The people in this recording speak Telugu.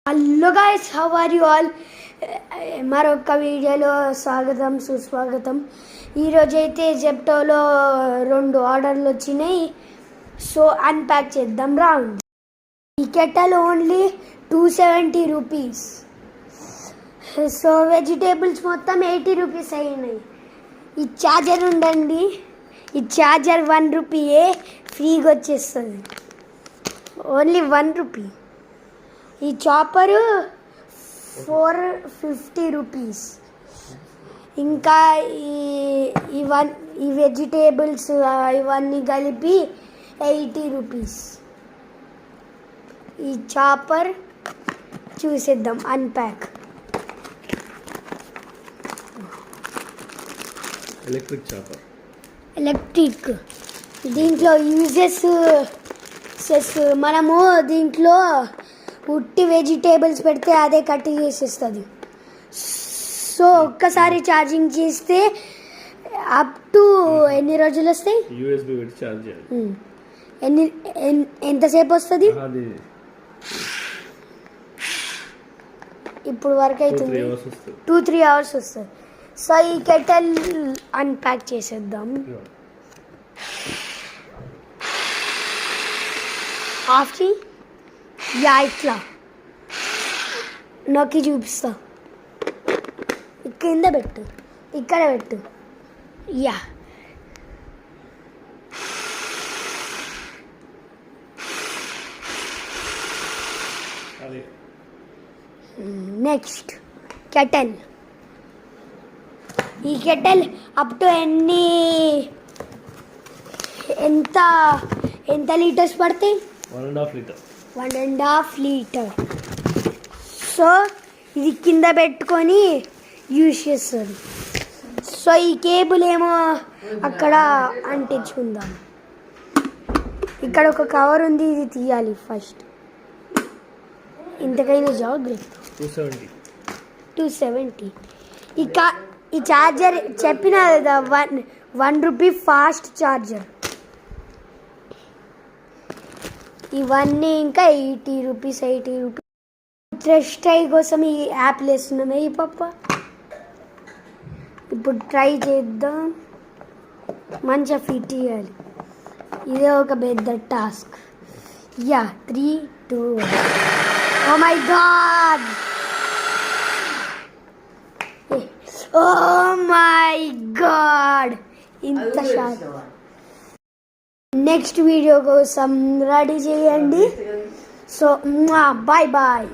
Hello guys, how are you all? మరొక వీడియోలో స్వాగతం సుస్వాగతం. ఈరోజైతే జెప్టోలో 2 ఆర్డర్లు వచ్చినాయి. సో అన్ప్యాక్ చేద్దాం రాండి. ఈ kettle only 270 rupees. So vegetables మొత్తం 80 రూపీస్ అయినాయి. ఈ ఛార్జర్ ఉండండి, ఈ ఛార్జర్ 1 రూపీయే ఫ్రీగా వచ్చేస్తుంది. Only 1 rupee. ఈ చాపరు 450 రూపీస్. ఇంకా ఈ వెజిటేబుల్స్ ఇవన్నీ కలిపి 80 రూపీస్. ఈ చాపర్ చూసేద్దాం అన్ప్యాక్. Electric chopper, electric. దీంట్లో యూజెస్ మనము దీంట్లో ఉట్టి వెజిటేబుల్స్ పెడితే అదే కట్ చేసేస్తుంది. సో ఒక్కసారి ఛార్జింగ్ చేస్తే అప్ టు ఎన్ని రోజులు వస్తాయి? యూఎస్బి పెట్టి ఛార్జ్ చేయాలి. ఎంతసేపు వస్తుంది? ఇప్పుడు వరకు అవుతుంది 2-3 అవర్స్ వస్తుంది. సో ఈ కెటల్ అన్ప్యాక్ చేసేద్దాం. ఆఫ్ చేయి. యా ఇట్లా నొక్కి చూపిస్తా. కింద పెట్టు, ఇక్కడ పెట్టు. Yeah next kettle. ఈ కెటల్ అప్ టు ఎంత లీటర్స్ పడతాయి? 1.5 లీటర్. 1.5 లీటర్. సో ఇది కింద పెట్టుకొని యూజ్ చేస్తారు. సో ఈ కేబుల్ ఏమో అక్కడ అంటించుకుందాం. ఇక్కడ ఒక కవర్ ఉంది, ఇది తీయాలి ఫస్ట్. ఇంతకైనా జాగ్రత్త. 270. ఈ ఛార్జర్ చెప్పిన కదా, 1 రూపీ ఫాస్ట్ ఛార్జర్. ఇవన్నీ ఇంకా 80 రూపీస్. ఫ్రెష్ ట్రై కోసం ఈ యాప్ వేస్తున్నామే ఈ పప్ప. ఇప్పుడు ట్రై చేద్దాం. మంచిగా ఫిట్ చేయాలి. ఇదే ఒక పెద్ద task. Yeah 3, 2, 1. Oh my god, oh my god, ఇంత షార్ట్. నెక్స్ట్ వీడియో కోసం రెడీ చేయండి. So bye bye.